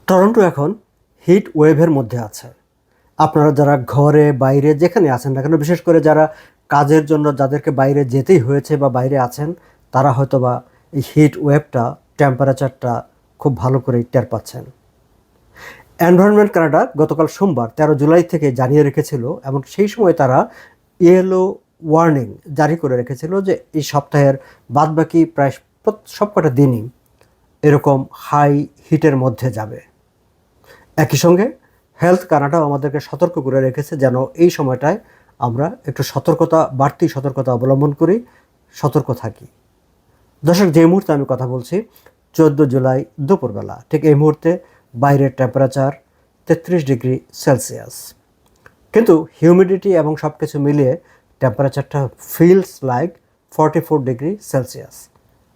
Toronto এখন hit ওয়েভের মধ্যে আছে। আপনারা যারা ঘরে বাইরে যেখানে আছেন না কেন, বিশেষ করে যারা কাজের জন্য যাদেরকে বাইরে যেতেই হয়েছে বা বাইরে আছেন, তারা হয়তোবা এই হিট ওয়েভটা, টেম্পারেচারটা খুব ভালো করেই টের পাচ্ছেন। এনভায়রনমেন্ট কানাডা গতকাল সোমবার 13 জুলাই থেকে জানিয়ে রেখেছিল, এবং সেই সময় তারা ইয়েলো ওয়ার্নিং জারি করে রেখেছিল যে এই সপ্তাহের বাদবাকি প্রায় সবকটা দিনই এরকম হাই হিটের মধ্যে যাবে। একই সঙ্গে হেলথ কানাডাও আমাদেরকে সতর্ক করে রেখেছে যেন এই সময়টায় আমরা একটু বাড়তি সতর্কতা অবলম্বন করি, সতর্ক থাকি। দর্শক, যে মুহূর্তে আমি কথা বলছি 14 জুলাই দুপুরবেলা, ঠিক এই মুহূর্তে বাইরের টেম্পারেচার 33 ডিগ্রি সেলসিয়াস, কিন্তু হিউমিডিটি এবং সব কিছু মিলিয়ে টেম্পারেচারটা ফিলস লাইক 44 ডিগ্রি সেলসিয়াস।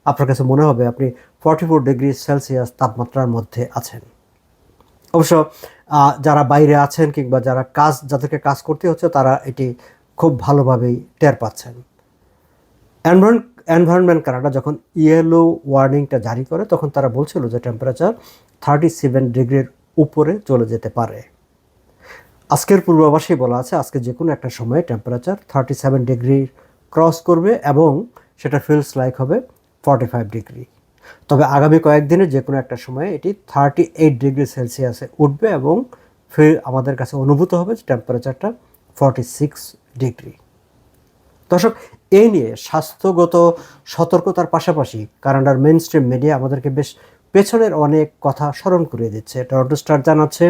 আপনার কাছে মনে হবে আপনি 44 ডিগ্রি সেলসিয়াস তাপমাত্রার মধ্যে আছেন। অবশ্য যারা বাইরে আছেন কিংবা যাদেরকে কাজ করতে হচ্ছে, তারা এটি খুব ভালোভাবেই টের পাচ্ছেন। এনভায়রনমেন্ট কানাডা যখন ইয়েলো ওয়ার্নিংটা জারি করে, তখন তারা বলছিল যে টেম্পারেচার 37 ডিগ্রির উপরে চলে যেতে পারে। আজকের পূর্বাভাসেই বলা আছে আজকে যে কোনো একটা সময়ে টেম্পারেচার 37 ডিগ্রি ক্রস করবে এবং সেটা ফিলস লাইক হবে 45 ডিগ্রি। তবে আগামী কয়েকদিনে যে কোনো একটা সময়ে এটি 38 ডিগ্রি সেলসিয়াসে উঠবে এবং ফির আমাদের কাছে অনুভূত হবে যে টেম্পারেচারটা 46 ডিগ্রি। দর্শক, এই নিয়ে স্বাস্থ্যগত সতর্কতার পাশাপাশি কানাডার মেইন স্ট্রিম মিডিয়া আমাদেরকে বেশ পেছনের অনেক কথা স্মরণ করিয়ে দিচ্ছে। টরন্টো স্টার জানাচ্ছে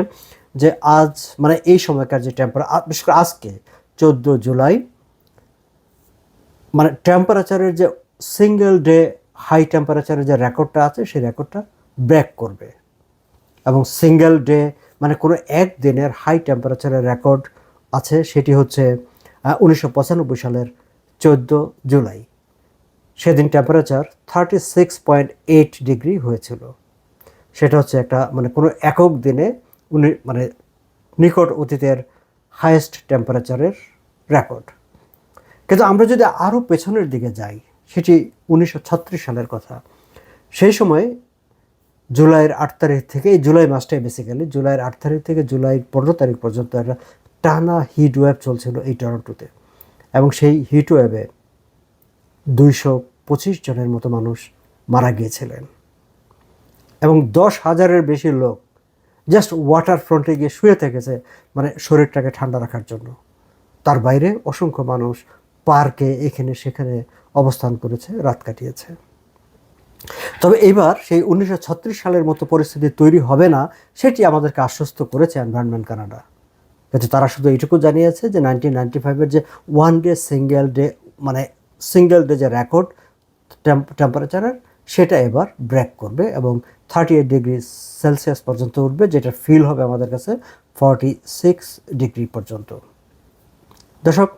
যে আজ এই সময়কার যে বিশেষ করে আজকে 14 জুলাই টেম্পারেচারের যে সিঙ্গেল ডে হাই টেম্পারেচারের যে রেকর্ডটা আছে, সেই রেকর্ডটা ব্রেক করবে। এবং সিঙ্গেল ডে কোনো একদিনের হাই টেম্পারেচারের রেকর্ড আছে, সেটি হচ্ছে 1995 সালের 14 জুলাই। সেদিন টেম্পারেচার 36.8 ডিগ্রি হয়েছিল। সেটা হচ্ছে একটা কোনো একক দিনে নিকট অতীতের হাইয়েস্ট টেম্পারেচারের রেকর্ড। কিন্তু আমরা যদি আরও পেছনের দিকে যাই, সেটি 1936 সালের কথা। সেই সময় জুলাইয়ের 8 তারিখ থেকে, এই জুলাই মাসটাই বেসিক্যালি জুলাইয়ের 8 তারিখ থেকে জুলাইয়ের 15 তারিখ পর্যন্ত একটা টানা হিট ওয়েভ চলছিল এই টরন্টোতে। এবং সেই হিট ওয়েভে 225 জনের মতো মানুষ মারা গিয়েছিলেন এবং 10,000-এর বেশি লোক জাস্ট ওয়াটার ফ্রন্টে গিয়ে শুয়ে থেকেছে শরীরটাকে ঠান্ডা রাখার জন্য। তার বাইরে অসংখ্য মানুষ পার্কে এখানে সেখানে অবস্থান করেছে, রাত কাটিয়েছে। তবে এইবার সেই 1936 সালের মতো পরিস্থিতি তৈরি হবে না, সেটি আমাদেরকে আশ্বস্ত করেছে এনভায়রনমেন্ট কানাডা। কিন্তু তারা শুধু এইটুকু জানিয়েছে যে 1995-এর যে সিঙ্গেল ডে যে রেকর্ড টেম্পারেচারের, সেটা এবার ব্রেক করবে এবং 38 ডিগ্রি সেলসিয়াস পর্যন্ত উঠবে, যেটা ফিল হবে আমাদের কাছে 46 ডিগ্রি পর্যন্ত। দর্শক,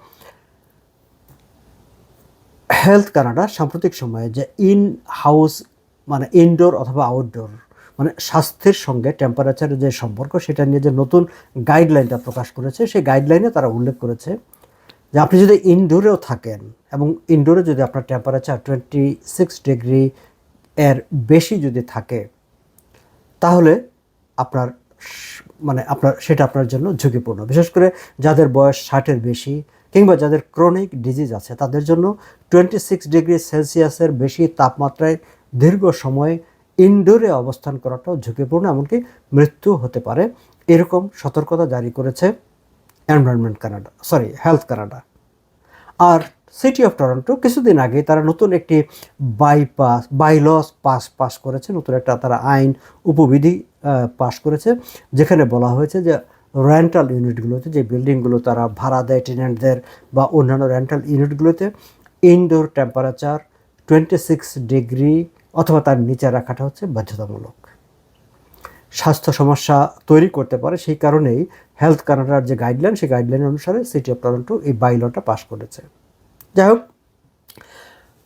হেলথ কানাডা সাম্প্রতিক সময়ে যে ইনডোর অথবা আউটডোর স্বাস্থ্যের সঙ্গে টেম্পারেচারের যে সম্পর্ক, সেটা নিয়ে যে নতুন গাইডলাইনটা প্রকাশ করেছে, সেই গাইডলাইনে তারা উল্লেখ করেছে যে আপনি যদি ইনডোরেও থাকেন এবং ইনডোরে যদি আপনার টেম্পারেচার 26 ডিগ্রি এর বেশি যদি থাকে, তাহলে সেটা আপনার জন্য ঝুঁকিপূর্ণ। বিশেষ করে যাদের বয়স 60-এর বেশি কিংবা যাদের ক্রনিক ডিজিজ আছে, তাদের জন্য 26 ডিগ্রি সেলসিয়াসের বেশি তাপমাত্রায় দীর্ঘ সময় ইনডোরে অবস্থান করাটাও ঝুঁকিপূর্ণ, এমনকি মৃত্যু হতে পারে। এরকম সতর্কতা জারি করেছে হেলথ কানাডা। আর সিটি অফ টরন্টো কিছুদিন আগে তারা নতুন একটি বাইলস পাস করেছে, নতুন একটা তারা আইন উপবিধি পাস করেছে, যেখানে বলা হয়েছে যে রেন্টাল ইউনিটগুলোতে, যে বিল্ডিংগুলো তারা ভাড়া দেয় টেনেন্টদের বা অন্যান্য রেন্টাল ইউনিটগুলোতে, ইনডোর টেম্পারেচার 26 ডিগ্রি অথবা তার নিচে রাখাটা হচ্ছে বাধ্যতামূলক। স্বাস্থ্য সমস্যা তৈরি করতে পারে, সেই কারণেই হেলথ কানাডার যে গাইডলাইন, সেই গাইডলাইন অনুসারে সিটি অফ টরন্টো এই বাইলটা পাস করেছে। যাই হোক,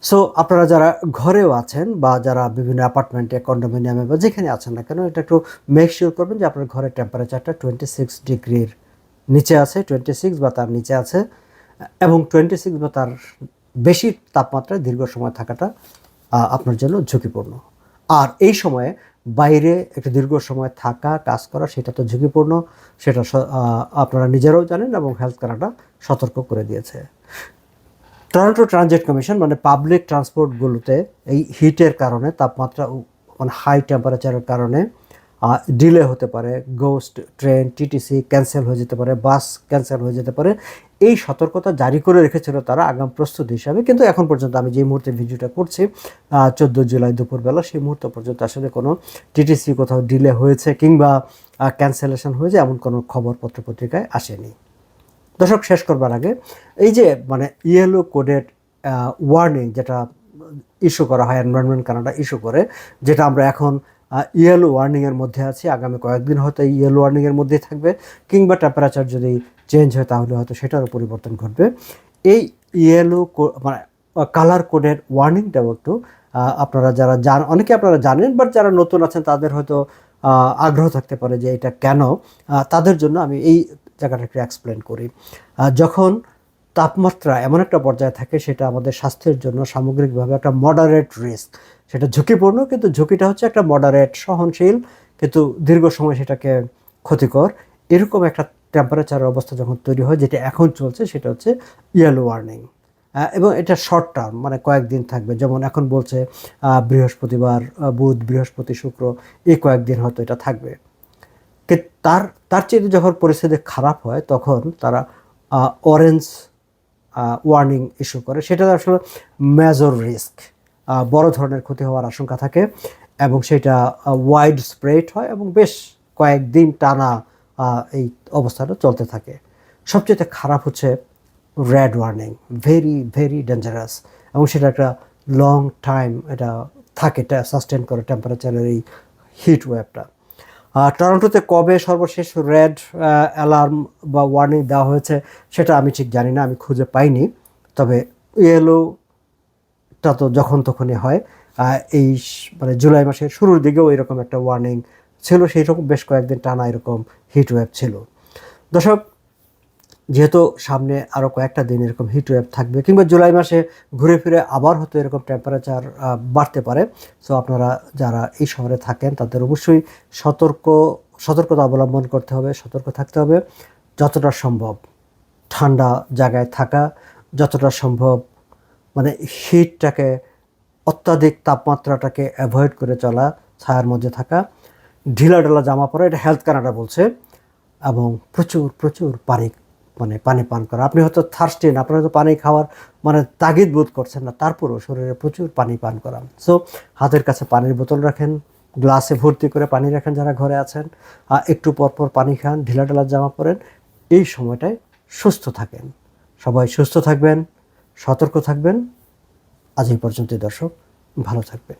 সো আপনারা যারা ঘরেও আছেন বা যারা বিভিন্ন অ্যাপার্টমেন্টে, কন্ডোমিনিয়ামে বা যেখানে আছেন না কেন, এটা একটু মেক শিওর করবেন যে আপনার ঘরের টেম্পারেচারটা 26 ডিগ্রির নিচে আছে, 26 বা তার নিচে আছে, এবং 26 বা তার বেশি তাপমাত্রায় দীর্ঘ সময় থাকাটা আপনার জন্য ঝুঁকিপূর্ণ। আর এই সময়ে বাইরে একটা দীর্ঘ সময় থাকা কাজ করা সেটা তো ঝুঁকিপূর্ণ, সেটা আপনারা নিজেরাও জানেন এবং হেলথ কানাডা সতর্ক করে দিয়েছে। টরন্টো ট্রানজিট কমিশন মানে পাবলিক ট্রান্সপোর্টগুলোতে এই হিটের কারণে তাপমাত্রা মানে হাই টেম্পারেচারের কারণে ডিলে হতে পারে, গোস্ট ট্রেন টিটিসি ক্যান্সেল হয়ে যেতে পারে, বাস ক্যান্সেল হয়ে যেতে পারে, এই সতর্কতা জারি করে রেখেছিল তারা আগাম প্রস্তুতি হিসাবে। কিন্তু এখন পর্যন্ত আমি যে মুহূর্তে ভিডিওটা করছি 14 জুলাই দুপুরবেলা, সেই মুহূর্ত পর্যন্ত আসলে কোনো টিটিসি কোথাও ডিলে হয়েছে কিংবা ক্যান্সেলেশন হয়েছে এমন কোনো খবর পত্রপত্রিকায় আসেনি। দর্শক, শেষ করবার আগে এই যে মানে ইয়েলো কোডেড ওয়ার্নিং যেটা ইস্যু করা হয়, এনভায়রনমেন্ট কানাডা ইস্যু করে, যেটা আমরা এখন ইয়েলো ওয়ার্নিংয়ের মধ্যে আছি, আগামী কয়েকদিন হয়তো এই ইয়েলো ওয়ার্নিংয়ের মধ্যেই থাকবে, কিংবা টেম্পারেচার যদি চেঞ্জ হয় তাহলে হয়তো সেটারও পরিবর্তন ঘটবে। এই ইয়েলো মানে কালার কোডের ওয়ার্নিংটাও একটু আপনারা যারা অনেকে আপনারা জানেন, বাট যারা নতুন আছেন তাদের হয়তো আগ্রহ থাকতে পারে যে এটা কেন, তাদের জন্য আমি এই জায়গাটা একটু এক্সপ্লেন করি। যখন তাপমাত্রা এমন একটা পর্যায়ে থাকে সেটা আমাদের স্বাস্থ্যের জন্য সামগ্রিকভাবে একটা মডারেট রিস্ক, সেটা ঝুঁকিপূর্ণ কিন্তু ঝুঁকিটা হচ্ছে একটা মডারেট সহনশীল, কিন্তু দীর্ঘ সময় সেটাকে ক্ষতিকর। এরকম একটা টেম্পারেচারের অবস্থা যখন তৈরি হয়, যেটা এখন চলছে সেটা হচ্ছে ইয়েলো ওয়ার্নিং। এবং এটা শর্ট টার্ম, মানে কয়েকদিন থাকবে। যেমন এখন বলছে বৃহস্পতিবার, বুধ, বৃহস্পতি, শুক্র, এই কয়েকদিন হয়তো এটা থাকবে। তার তার চেয়ে যখন পরিস্থিতি খারাপ হয় তখন তারা অরেঞ্জ ওয়ার্নিং ইস্যু করে। সেটা আসলে মেজর রিস্ক, বড় ধরনের ক্ষতি হওয়ার আশঙ্কা থাকে এবং সেটা ওয়াইড স্প্রেড হয় এবং বেশ কয়েকদিন টানা এই অবস্থাটা চলতে থাকে। সবচেয়ে খারাপ হচ্ছে red warning, very very dangerous, এবং সেটা একটা লং টাইম এটা থাকে, সাস্টেন করে টেম্পারেচারের এই হিট ওয়েভটা। টরন্টোতে কবে সর্বশেষ রেড অ্যালার্ম বা ওয়ার্নিং দেওয়া হয়েছে সেটা আমি ঠিক জানি না, আমি খুঁজে পাইনি। তবে ইয়েলোটা তো যখন তখনই হয়। এই মানে জুলাই মাসের শুরুর দিকেও এরকম একটা ওয়ার্নিং ছিল, সেই রকম বেশ কয়েকদিন টানা এরকম হিট ওয়েভ ছিল। দর্শক, যেহেতু সামনে আরও কয়েকটা দিন এরকম হিট ওয়েভ থাকবে, কিংবা জুলাই মাসে ঘুরে ফিরে আবার হয়তো এরকম টেম্পারেচার বাড়তে পারে, সো আপনারা যারা এই শহরে থাকেন তাদের অবশ্যই সতর্কতা অবলম্বন করতে হবে, সতর্ক থাকতে হবে। যতটা সম্ভব ঠান্ডা জায়গায় থাকা, যতটা সম্ভব মানে হিটটাকে, অত্যাধিক তাপমাত্রাটাকে অ্যাভয়েড করে চলা, ছায়ার মধ্যে থাকা, ঢিলাঢালা জামা পরা, এটা হেলথ কানাডা বলছে, এবং প্রচুর প্রচুর পানি পান করা। আপনি হয়তো থার্স্টেন, আপনার হয়তো পানি খাওয়ার মানে তাগিদ বোধ করছেন না, তারপরেও শরীরে প্রচুর পানি পান করা। সো হাতের কাছে পানির বোতল রাখেন, গ্লাসে ভর্তি করে পানি রাখেন যারা ঘরে আছেন, একটু পরপর পানি খান, ঢিলাঢালা জামা পরেন। এই সময়টায় সুস্থ থাকেন। সবাই সুস্থ থাকবেন, সতর্ক থাকবেন। আজ এই পর্যন্তই দর্শক, ভালো থাকবেন।